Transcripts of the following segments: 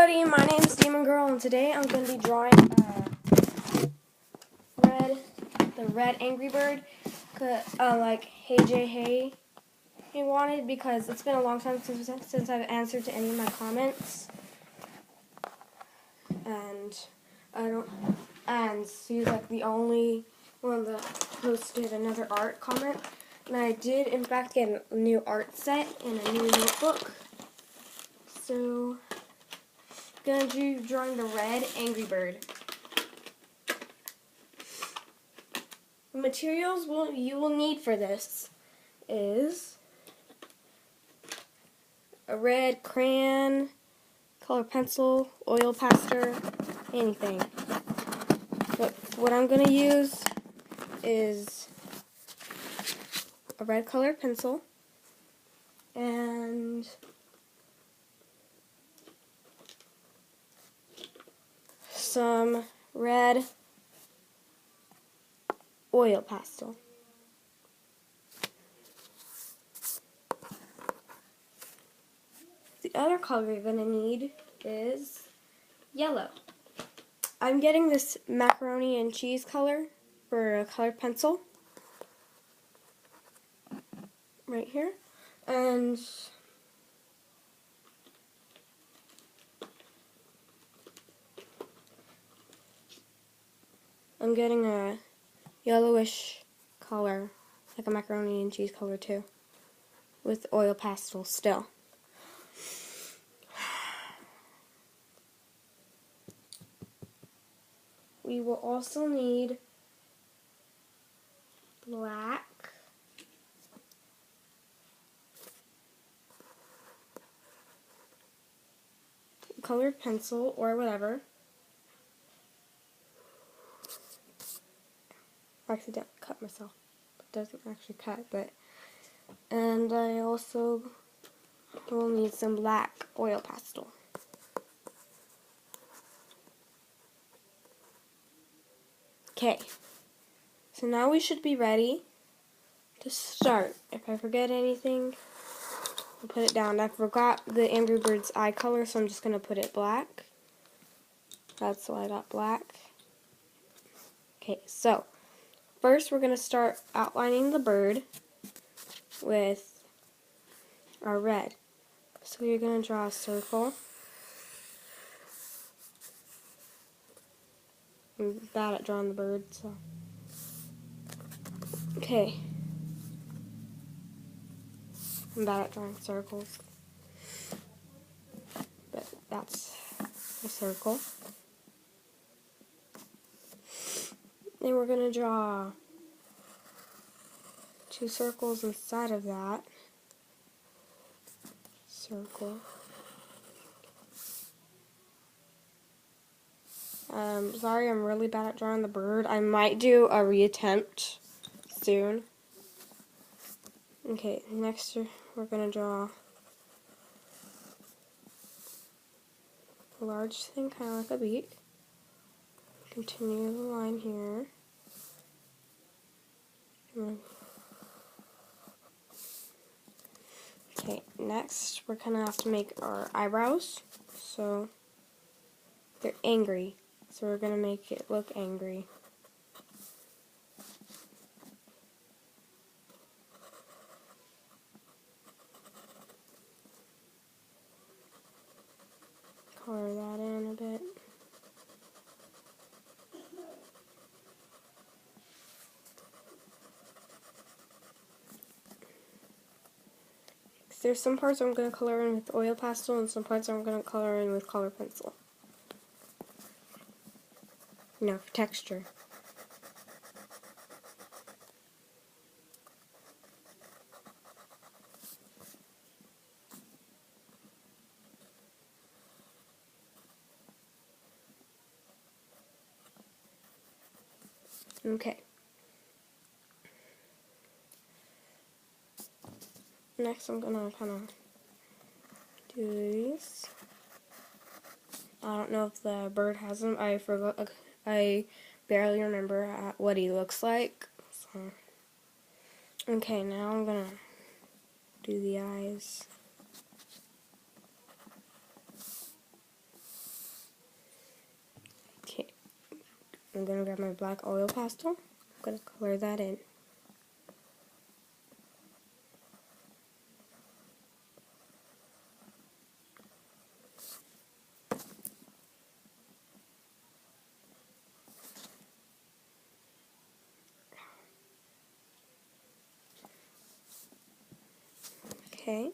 everybody, my name is Demon Girl, and today I'm going to be drawing the red Angry Bird, like Hey J Hey he wanted, because it's been a long time since I've answered to any of my comments, and he's like the only one that posted another art comment, and I did in fact get a new art set and a new notebook, so gonna do drawing the red Angry Bird. The materials you will need for this is a red crayon, color pencil, oil pastel, anything. But what I'm gonna use is a red colored pencil and some red oil pastel. The other color you're going to need is yellow. I'm getting this macaroni and cheese color for a colored pencil right here, and I'm getting a yellowish color, like a macaroni and cheese color too, with oil pastel still. We will also need black, colored pencil or whatever. I accidentally cut myself. It doesn't actually cut, and I also will need some black oil pastel. Okay, so now we should be ready to start. If I forget anything, I'll put it down. I forgot the Angry Bird's eye color, so I'm just going to put it black. That's why I got black. Okay, so first we're going to start outlining the bird with our red. So we're going to draw a circle. I'm bad at drawing the bird, so. Okay. I'm bad at drawing circles. But that's a circle. Then we're going to draw 2 circles inside of that circle. Sorry, I'm really bad at drawing the bird. I might do a reattempt soon. Okay, next we're going to draw a large thing, kind of like a beak. Continue the line here. Okay, next we're going to have to make our eyebrows. So they're angry. So we're going to make it look angry. Color that in a bit. There's some parts I'm going to color in with oil pastel and some parts I'm going to color in with color pencil. You know, for texture. Okay. Next I'm going to kind of do these. I don't know if the bird has them. I forgot. I barely remember what he looks like. So. Okay, now I'm going to do the eyes. I'm going to grab my black oil pastel. I'm going to color that in. Okay.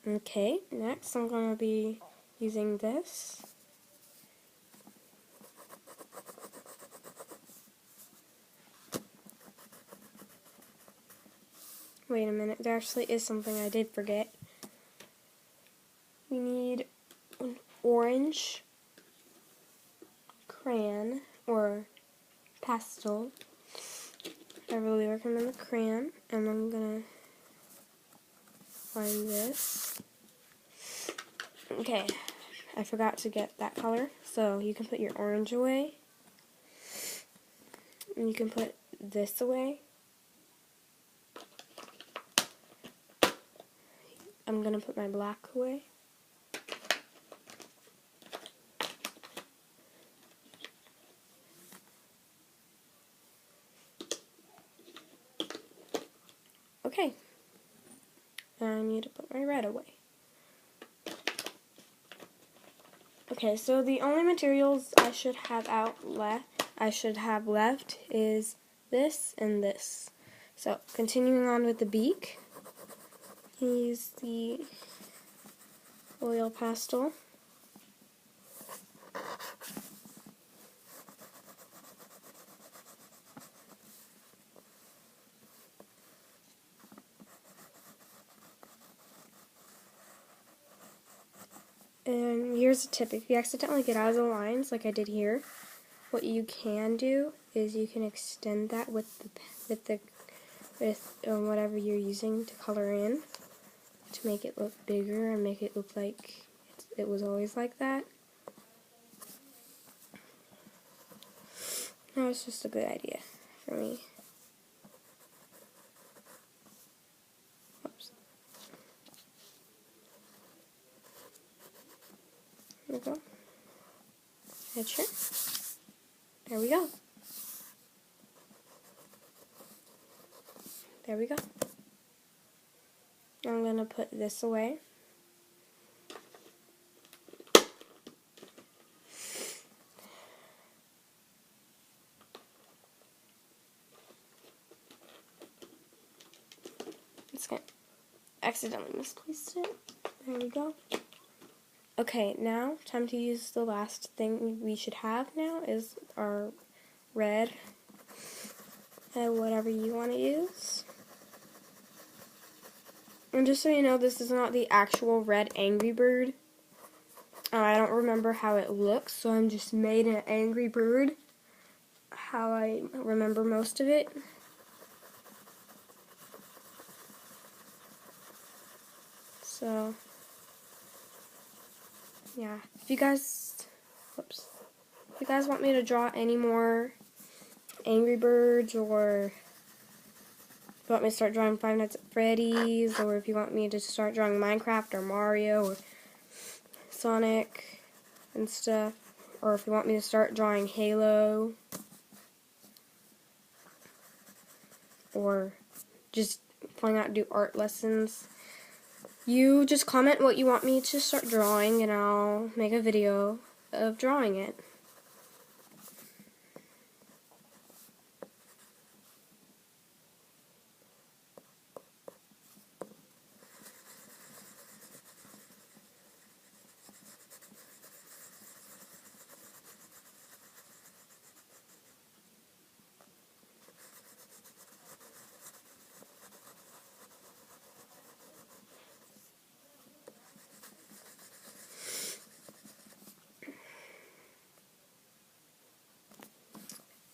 Okay, next I'm going to be using this. Wait a minute, there actually is something I did forget. We need an orange crayon or pastel. I really recommend the crayon, and I'm gonna find this. Okay, I forgot to get that color, so you can put your orange away, and you can put this away. I'm gonna put my black away. Okay, now I need to put my red away. Okay, so the only materials I should have left is this and this. So continuing on with the beak, use the oil pastel. And here's a tip: if you accidentally get out of the lines, like I did here, what you can do is you can extend that with whatever you're using to color in, to make it look bigger and make it look like it was always like that. That was just a good idea for me. Oops. There we go. Head shirt. There we go. There we go. I'm going to put this away. It's going to accidentally misplaced it. There we go. Okay, now time to use the last thing we should have now is our red, whatever you want to use. And just so you know, this is not the actual red Angry Bird. I don't remember how it looks, so I'm just made an Angry Bird how I remember most of it. So yeah, if you guys want me to draw any more Angry Birds, or if you want me to start drawing Five Nights at Freddy's, or if you want me to start drawing Minecraft or Mario or Sonic and stuff, or if you want me to start drawing Halo, or just flying out and do art lessons, you just comment what you want me to start drawing and I'll make a video of drawing it.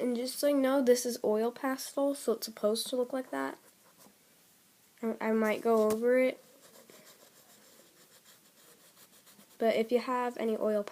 And just so you know, this is oil pastel, so it's supposed to look like that. I might go over it. But if you have any oil